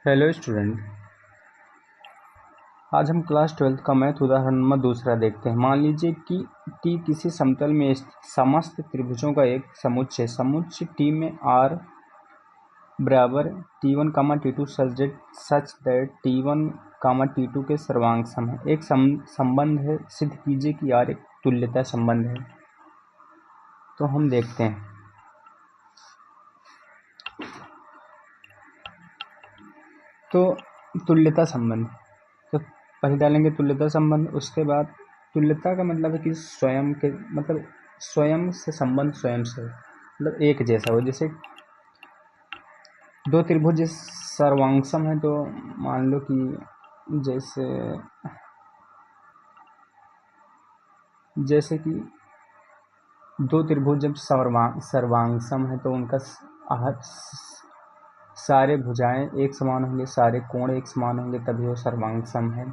Hello student. आज हम class 12 का मैथ उदाहरण नंबर दूसरा देखते हैं। मान लीजिए कि टी किसी समतल में स्थित समस्त त्रिभुजों का एक समुच्चय समुच्चय टी में आर बराबर T1, T2 such that T1, T2 के सर्वांग सम है। एक संबंध है, सिद्ध कीजिए कि आर एक तुल्यता संबंध है। तो हम देखते हैं। तो तुल्यता संबंध, तो पहले डालेंगे तुल्यता संबंध। उसके बाद तुल्यता का मतलब है कि स्वयं के मतलब स्वयं से संबंध स्वयं से मतलब एक जैसा हो। जैसे दो त्रिभुज सर्वांगसम है, तो मान लो कि जैसे कि दो त्रिभुज जब सर्वांगसम है तो उनका सारे भुजाएं एक समान होंगे, सारे कोण एक समान होंगे, तभी वो सर्वांगसम है।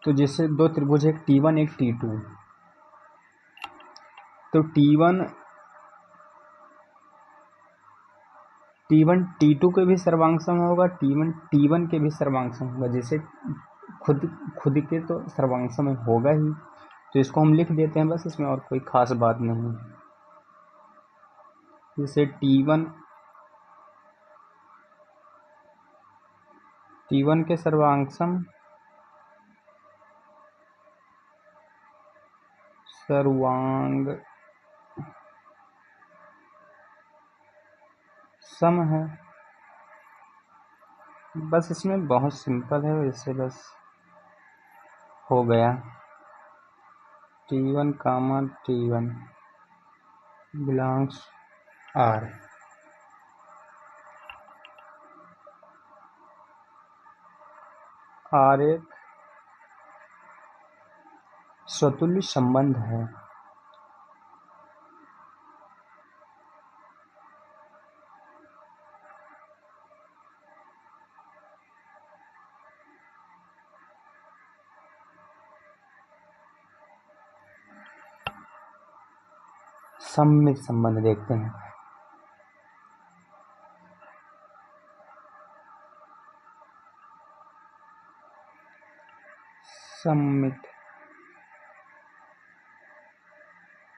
तो जैसे दो त्रिभुज एक T1 एक T2, तो T1 T2 के भी सर्वांगसम होगा, T1 T1 के भी सर्वांगसम होगा। जैसे खुद के तो सर्वांगसम होगा ही, तो इसको हम लिख देते हैं बस, इसमें और कोई खास बात नहीं। जैसे T1 के सर्वांग सम है। बस इसमें बहुत सिंपल है, वैसे बस हो गया। T1, T1 belongs R। R एक स्वतुल्य संबंध है। सममित संबंध देखते हैं। सममित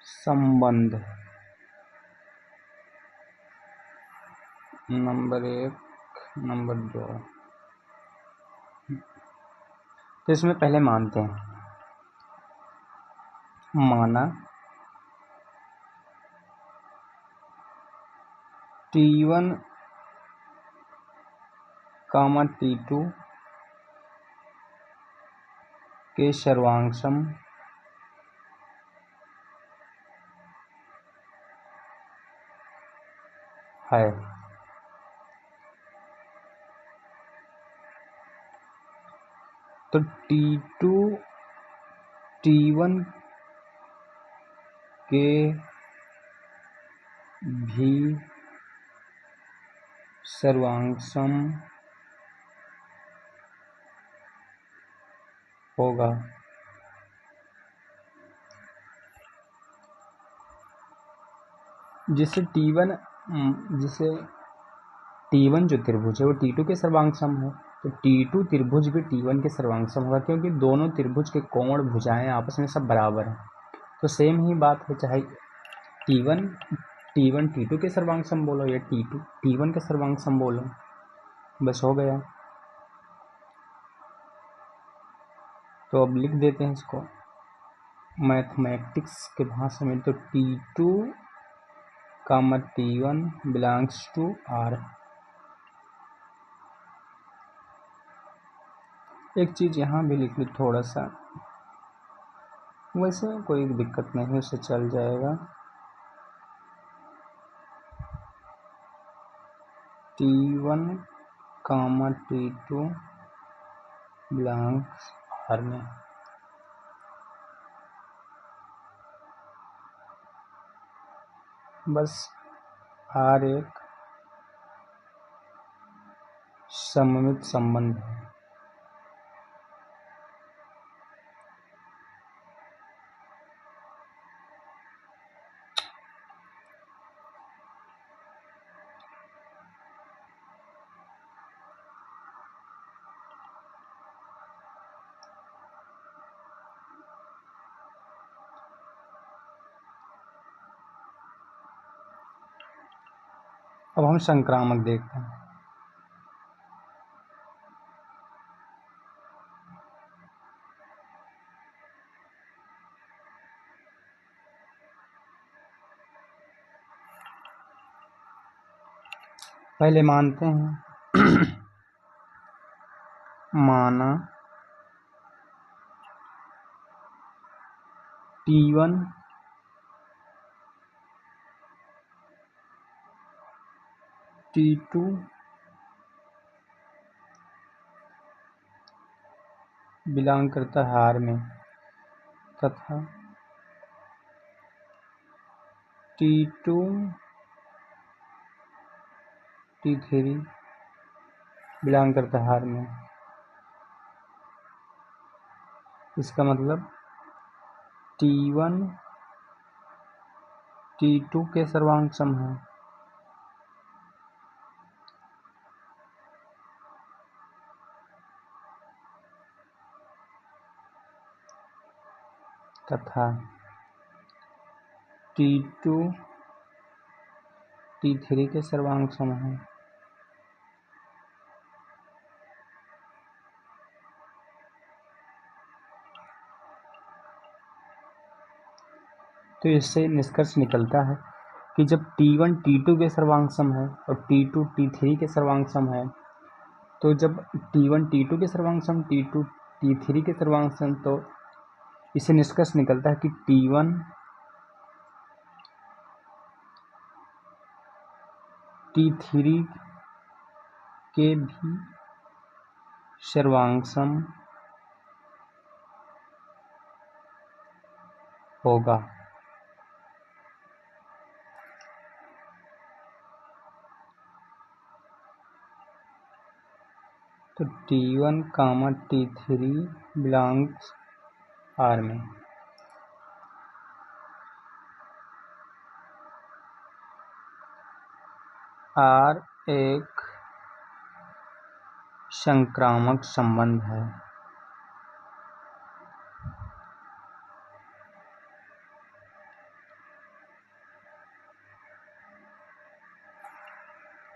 संबंध नंबर 1, नंबर 2। तो इसमें पहले मानते हैं। माना T1, T2 के सर्वांगसम है। तो T2 T1 के भी सर्वांगसम होगा। जिसे T1 जो त्रिभुज है वो T2 के सर्वांगसम है, तो T2 त्रिभुज भी T1 के सर्वांगसम होगा, क्योंकि दोनों त्रिभुज के कोण भुजाएं आपस में सब बराबर हैं। तो सेम ही बात है, चाहे T1 T2 के सर्वांगसम बोलो या T1 के सर्वांगसम बोलो, बस हो गया। तो अब लिख देते हैं इसको मैथमेटिक्स के भाषा में। तो T2, T1 belongs to R। एक चीज़ यहाँ भी लिख लो थोड़ा सा, वैसे कोई दिक्कत नहीं, उससे चल जाएगा। T1, T2 बिलोंग्स R में। बस R एक सममित संबंध है। अब हम संक्रामक देखते हैं। पहले मानते हैं माना T1 T2 बिलोंग करता है R में तथा T2 T3 बिलोंग करता है R में। इसका मतलब T1 T2 के सर्वांग सम है तथा T2 T3 के सर्वांग सम है। तो इससे निष्कर्ष निकलता है कि जब T1 T2 के सर्वांग सम है और T2 T3 के सर्वांग सम है, तो जब T1 T2 के सर्वांग सम T2 T3 के सर्वांग सम, तो इससे निष्कर्ष निकलता है कि T1 T3 के भी सर्वांग सम होगा। तो T1, T3 बिलोंग्स R में। R एक संक्रामक संबंध है।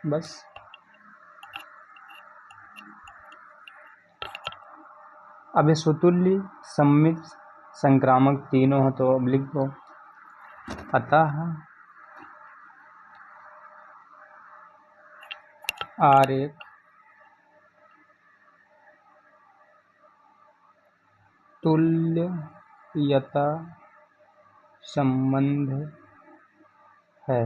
बस अब ये स्वतुल्य सममित संक्रामक तीनों हो तो अब लिख दो। अतः R एक तुल्यता संबंध है।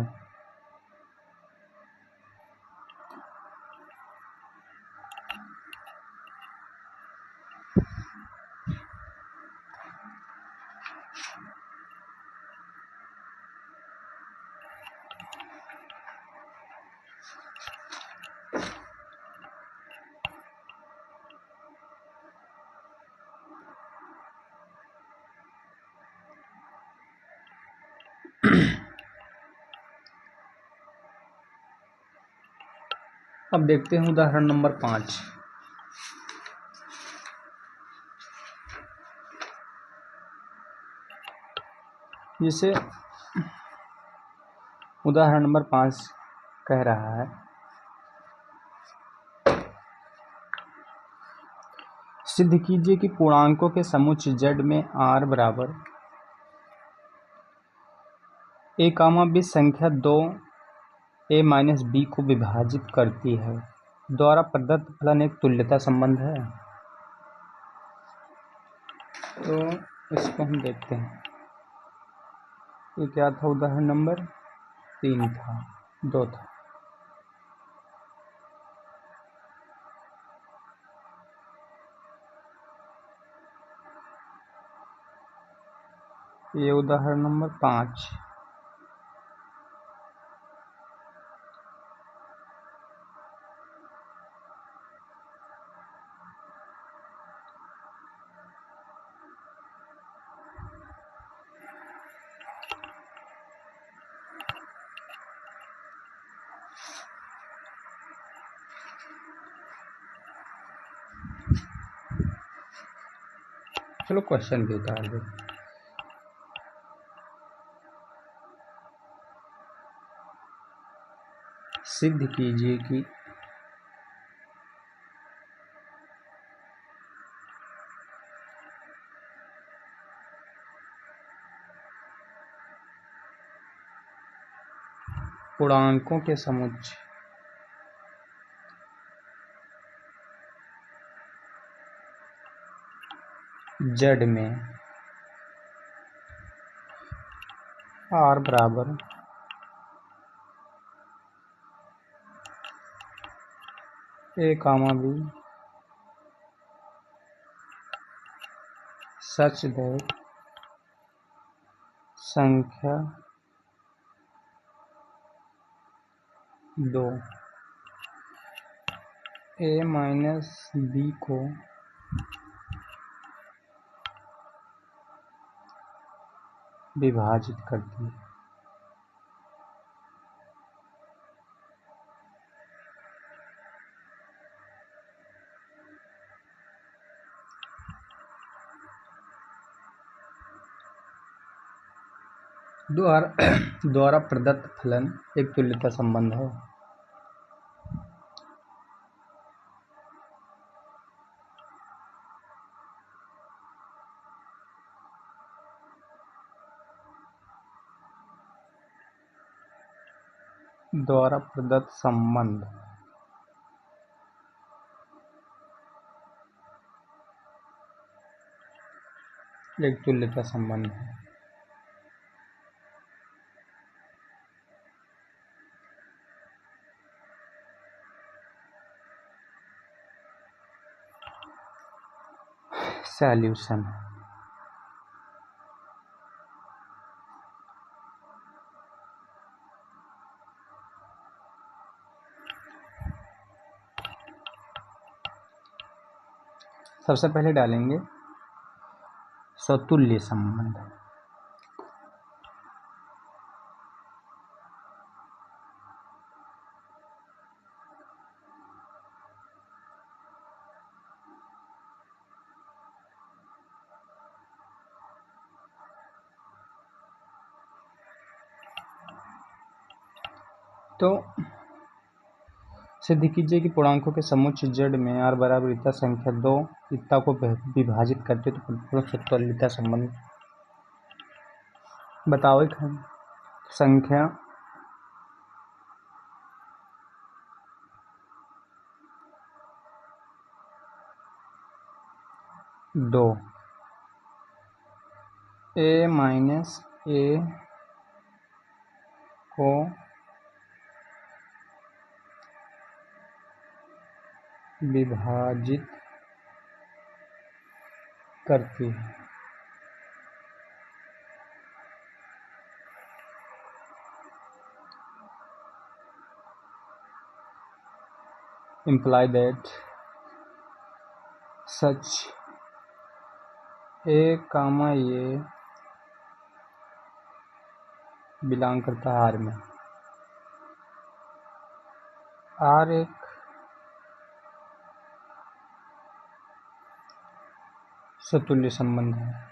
अब देखते हैं उदाहरण नंबर 5। जिसे उदाहरण नंबर 5 कह रहा है, सिद्ध कीजिए कि पूर्णांकों के समुच्चय Z में R बराबर a, b संख्या 2 a-b को विभाजित करती है द्वारा प्रदत्त फलन एक तुल्यता संबंध है। तो इसको हम देखते हैं। ये क्या था? उदाहरण नंबर 3 था, 2 था। ये उदाहरण नंबर 5। चलो क्वेश्चन भी उतार दो। सिद्ध कीजिए कि पूर्णांकों के समुच्चय Z में R बराबर A, B such that संख्या 2 A माइनस B को विभाजित करती है। द्वारा प्रदत्त फलन एक तुल्यता संबंध है। द्वारा प्रदत्त संबंध एक तुल्यता संबंध है। सॉल्यूशन सबसे पहले डालेंगे स्वतुल्य संबंध। तो सिद्ध कीजिए कि पूर्णांकों के समुच्चय Z में R बराबर इतना संख्या 2 इतना को विभाजित करते तो पूर्ण स्वतुल्यता संबंध बताओ। संख्या 2 A माइनस A को विभाजित करती है। imply that such A, ये बिलोंग करता है R में। R एक स्वतुल्य संबंध है।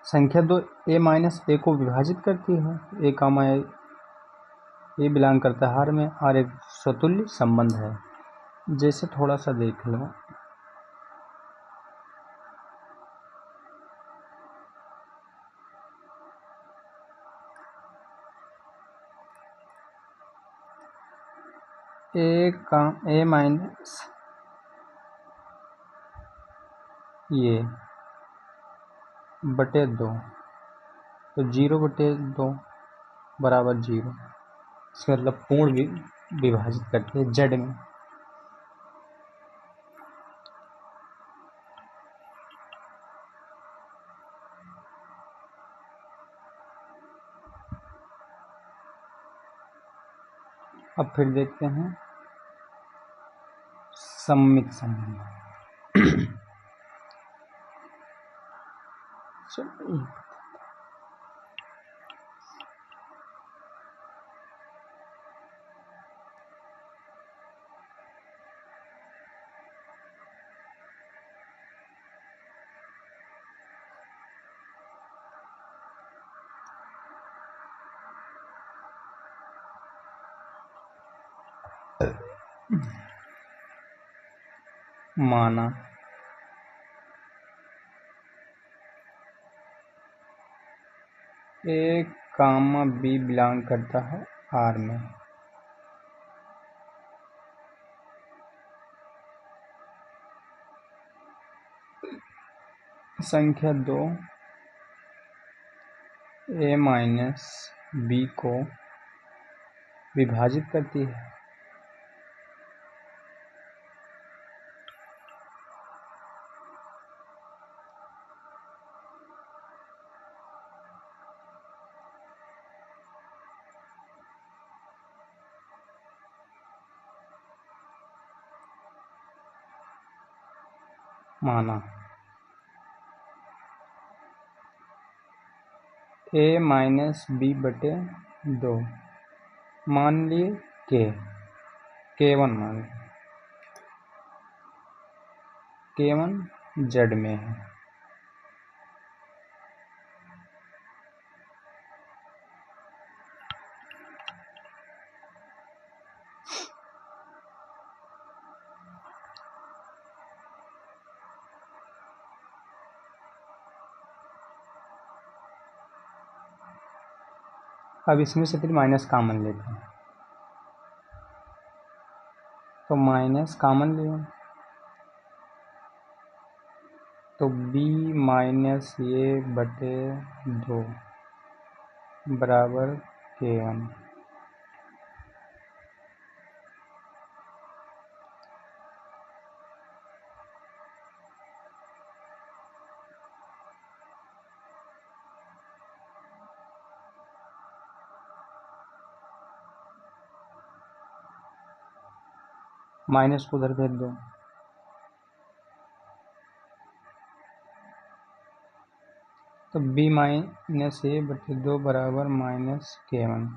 संख्या 2 A माइनस A को विभाजित करती है। A, A बिलोंग करता है R में। R एक स्वतुल्य संबंध है। जैसे थोड़ा सा देख लो, A माइनस ये बटे 2 तो 0/2 बराबर 0। इसका मतलब पूर्ण विभाजित करते हैं Z में। अब फिर देखते हैं सममित संबंध। चलिए माना ए कामा बी बिलोंग करता है आर में। संख्या 2 ए माइनस बी को विभाजित करती है। माना ए माइनस बी बटे 2 मान लिए K1 मान लिए K1 जेड में है। अब इसमें से फिर माइनस कॉमन लेते हैं, तो माइनस कॉमन लिया तो b माइनस ये बटे 2 बराबर K1। माइनस को उधर भेज दो, तो b माइनस ए बटे 2 बराबर माइनस K1।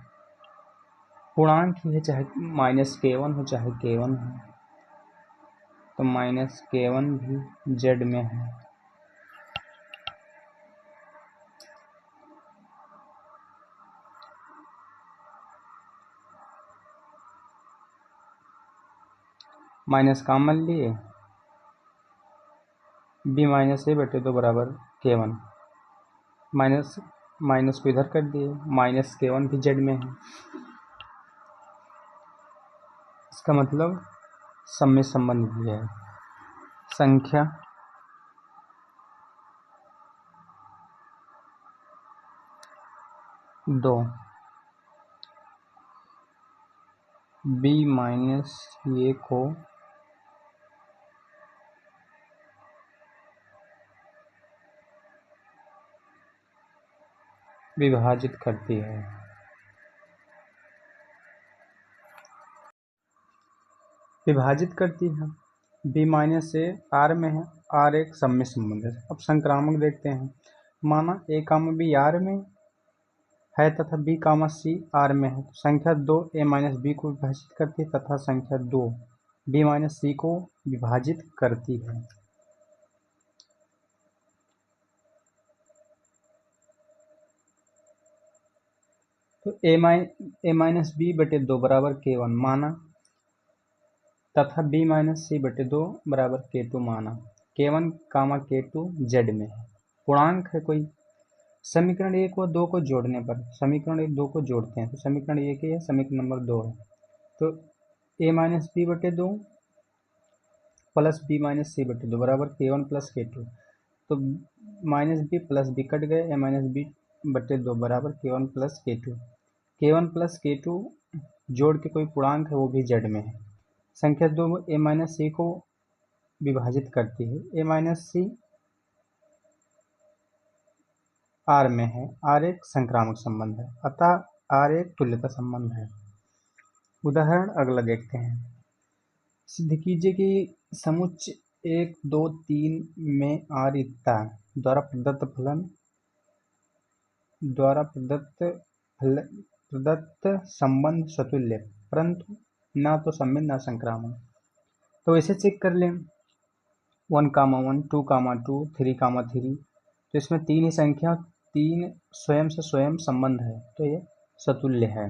पूर्णांक ही है, चाहे माइनस K1 हो चाहे K1 हो, तो माइनस K1 भी जेड में है। माइनस कॉमन लिए b माइनस ए बटे 2 बराबर K1। माइनस को इधर कर दिए, माइनस K1 भी जेड में है। इसका मतलब सममित संबंध भी है। संख्या 2 b माइनस ए को विभाजित करती है। विभाजित करती है b माइनस ए आर में है, आर एक सममित संबंध है। अब संक्रामक देखते हैं। माना ए कामा बी आर में है तथा b कामा सी आर में है, तो संख्या 2 a माइनस बी को विभाजित करती है तथा संख्या 2 b माइनस सी को विभाजित करती है। तो ए माइनस बी बटे 2 बराबर K1 माना तथा b माइनस सी बटे 2 बराबर K2 माना। K1 कामा K2 जेड में है। पूर्णांक है कोई। समीकरण 1 व 2 को जोड़ने पर, समीकरण 1 2 को जोड़ते हैं तो समीकरण 1 है, समीकरण नंबर 2 है, तो a माइनस बी बटे 2 प्लस b माइनस सी बटे 2 बराबर K1 प्लस K2। तो minus B plus B cut गए, a माइनस बी बटे 2 बराबर K1 plus K2। K1 plus K2 जोड़ के कोई पूर्णांक है वो भी जेड में है। संख्या 2 a माइनस सी को विभाजित करती है। a माइनस सी आर में है, आर एक संक्रामक संबंध है, अतः आर एक तुल्यता संबंध है। उदाहरण अगला देखते हैं। सिद्ध कीजिए कि समुच्चय 1, 2, 3 में R इतना द्वारा प्रदत्त संबंध सतुल्य परंतु ना तो सममित ना संक्रामक। तो इसे चेक कर लें 1,1, 2,2, 3,3। तो इसमें 3 ही संख्या, 3 स्वयं से स्वयं संबंध है तो ये सतुल्य है।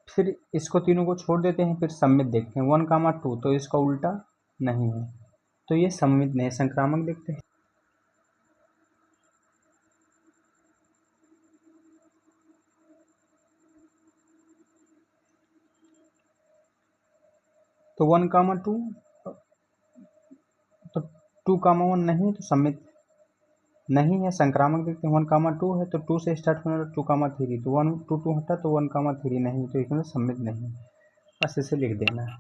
फिर इसको तीनों को छोड़ देते हैं, फिर सममित देखते हैं 1,2 तो इसका उल्टा नहीं है तो ये सममित नहीं, संक्रामक देखते हैं। तो 1,2 तो 2,1 नहीं तो सममित नहीं है, संक्रामक देखते हैं 1,2 है तो 2 से स्टार्ट होने वाला 2,3 तो 1, 2 हटा तो 1,3 नहीं तो इसमें सममित नहीं, बस इसे लिख देना है।